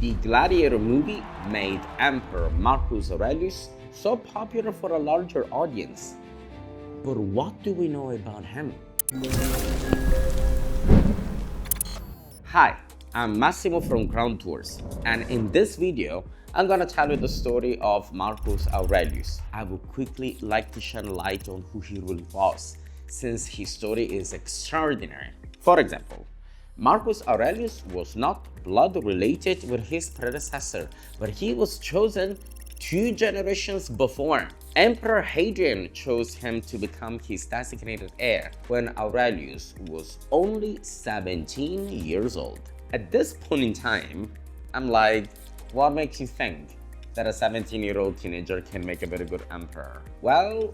The Gladiator movie made Emperor Marcus Aurelius so popular for a larger audience. But what do we know about him? Hi, I'm Massimo from Ground Tours, and in this video, I'm gonna tell you the story of Marcus Aurelius. I would quickly like to shine light on who he really was, since his story is extraordinary. For example, Marcus Aurelius was not blood related with his predecessor, but he was chosen 2 generations before. Emperor Hadrian chose him to become his designated heir when Aurelius was only 17 years old. At this point in time, I'm like, what makes you think that a 17-year-old teenager can make a very good emperor? Well,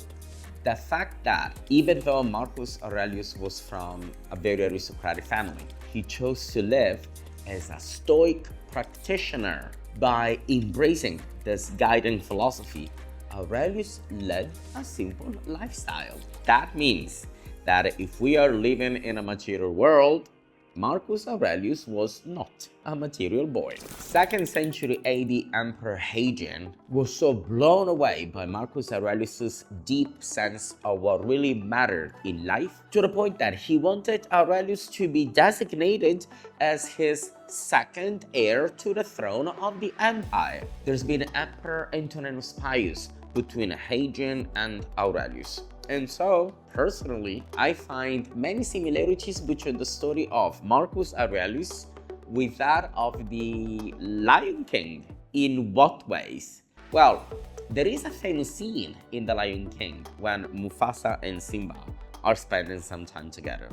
the fact that even though Marcus Aurelius was from a very aristocratic family, he chose to live as a Stoic practitioner. By embracing this guiding philosophy, Aurelius led a simple lifestyle. That means that if we are living in a material world, Marcus Aurelius was not a material boy. 2nd century AD Emperor Hadrian was so blown away by Marcus Aurelius' deep sense of what really mattered in life, to the point that he wanted Aurelius to be designated as his 2nd heir to the throne of the empire. There's been Emperor Antoninus Pius between Hadrian and Aurelius. And so, personally, I find many similarities between the story of Marcus Aurelius with that of the Lion King. In what ways? Well, there is a famous scene in The Lion King when Mufasa and Simba are spending some time together.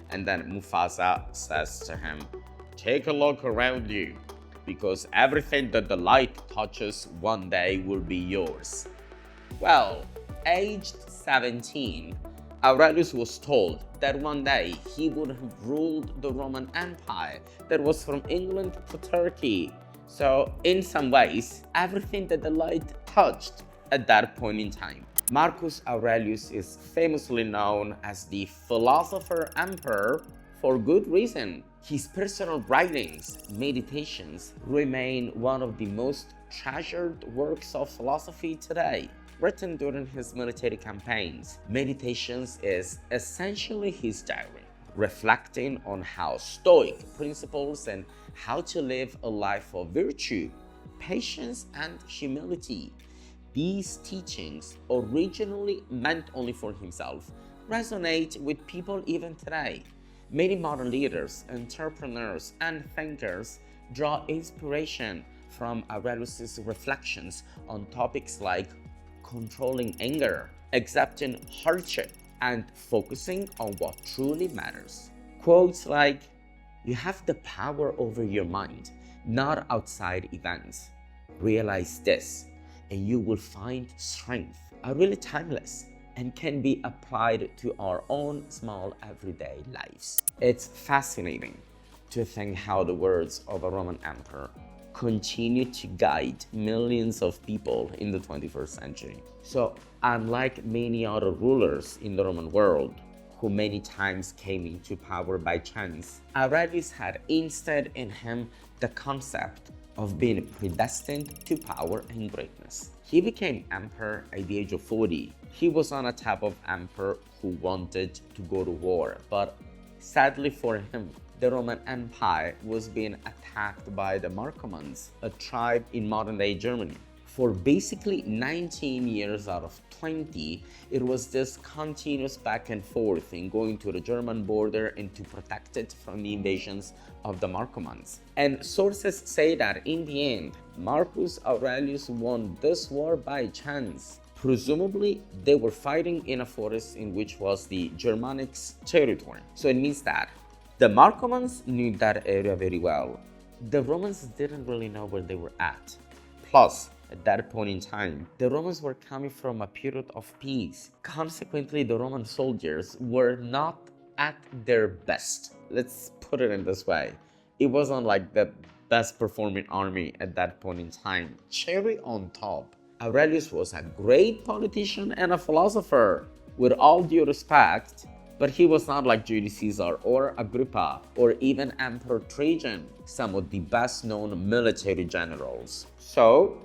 And then Mufasa says to him, "Take a look around you, because everything that the light touches one day will be yours." Well, aged 17, Aurelius was told that one day he would have ruled the Roman Empire that was from England to Turkey. So, in some ways, everything that the light touched at that point in time. Marcus Aurelius is famously known as the philosopher-emperor for good reason. His personal writings, meditations, remain one of the most treasured works of philosophy today. Written during his military campaigns, Meditations is essentially his diary, reflecting on how Stoic principles and how to live a life of virtue, patience, and humility. These teachings, originally meant only for himself, resonate with people even today. Many modern leaders, entrepreneurs, and thinkers draw inspiration from Aurelius' reflections on topics like controlling anger, accepting hardship, and focusing on what truly matters. Quotes like, "You have the power over your mind, not outside events. Realize this, and you will find strength," are really timeless and can be applied to our own small everyday lives. It's fascinating to think how the words of a Roman emperor continue to guide millions of people in the 21st century. So, unlike many other rulers in the Roman world, who many times came into power by chance, Aurelius had instead in him the concept of being predestined to power and greatness. He became emperor at the age of 40. He was on a type of emperor who wanted to go to war, but sadly for him, the Roman Empire was being attacked by the Marcomanns, a tribe in modern-day Germany. For basically 19 years out of 20, it was this continuous back and forth in going to the German border and to protect it from the invasions of the Marcomanns. And sources say that in the end, Marcus Aurelius won this war by chance. Presumably, they were fighting in a forest in which was the Germanics territory. So it means that the Marcomanns knew that area very well. The Romans didn't really know where they were at. Plus, at that point in time, the Romans were coming from a period of peace. Consequently, the Roman soldiers were not at their best. Let's put it in this way. It wasn't like the best performing army at that point in time. Cherry on top, Aurelius was a great politician and a philosopher. With all due respect, But he was not like Julius Caesar or Agrippa or even Emperor Trajan, some of the best known military generals. So,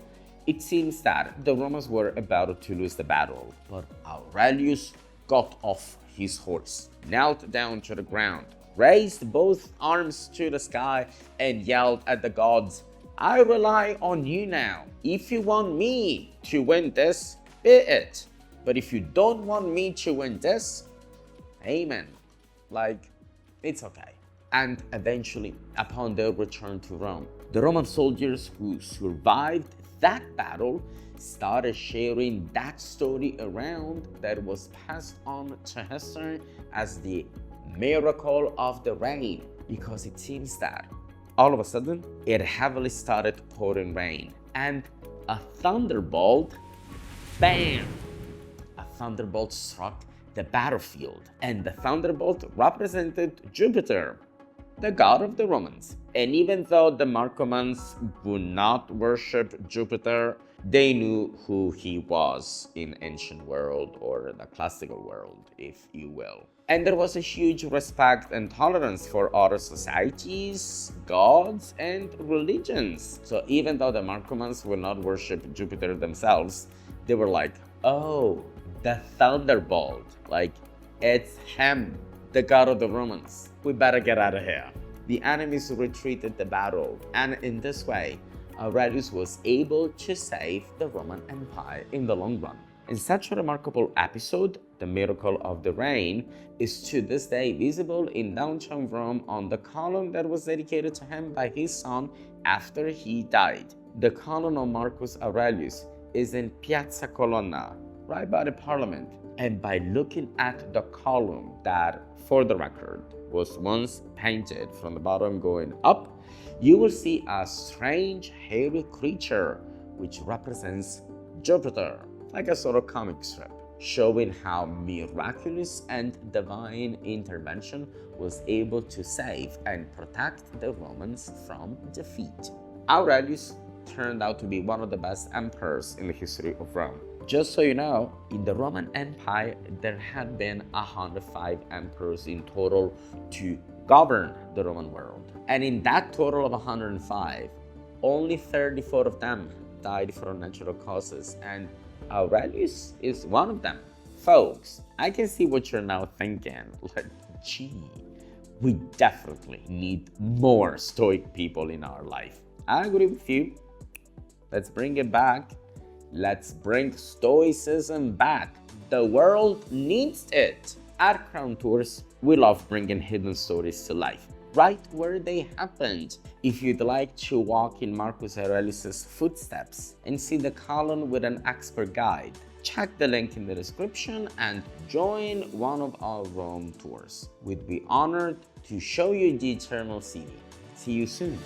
it seems that the Romans were about to lose the battle, but Aurelius got off his horse, knelt down to the ground, raised both arms to the sky, and yelled at the gods, "I rely on you now. If you want me to win this, be it. But if you don't want me to win this, amen." Like, it's okay. And eventually, upon their return to Rome, the Roman soldiers who survived that battle started sharing that story around, that was passed on to history as the miracle of the rain, because it seems that all of a sudden it heavily started pouring rain, and a thunderbolt, bam, a thunderbolt struck the battlefield, and the thunderbolt represented Jupiter, the god of the Romans. And even though the Marcomanns would not worship Jupiter, they knew who he was in ancient world, or the classical world, if you will. And there was a huge respect and tolerance for other societies, gods, and religions. So even though the Marcomanns will not worship Jupiter themselves, they were like, oh, the thunderbolt, like, it's him, the god of the Romans. We better get out of here. The enemies retreated the battle, and in this way, Aurelius was able to save the Roman Empire in the long run. In such a remarkable episode, the miracle of the rain is to this day visible in downtown Rome on the column that was dedicated to him by his son after he died. The column of Marcus Aurelius is in Piazza Colonna, right by the Parliament. And by looking at the column that, for the record, was once painted from the bottom going up, you will see a strange hairy creature which represents Jupiter, like a sort of comic strip, showing how miraculous and divine intervention was able to save and protect the Romans from defeat. Aurelius turned out to be one of the best emperors in the history of Rome. Just so you know, in the Roman Empire, there had been 105 emperors in total to govern the Roman world. And in that total of 105, only 34 of them died from natural causes, and Aurelius is one of them. Folks, I can see what you're now thinking, like, gee, we definitely need more Stoic people in our life. I agree with you. Let's bring it back. Let's bring Stoicism back. The world needs it. At Crown Tours, we love bringing hidden stories to life, right where they happened. If you'd like to walk in Marcus Aurelius' footsteps and see the column with an expert guide, check the link in the description and join one of our Rome tours. We'd be honored to show you the Eternal City. See you soon.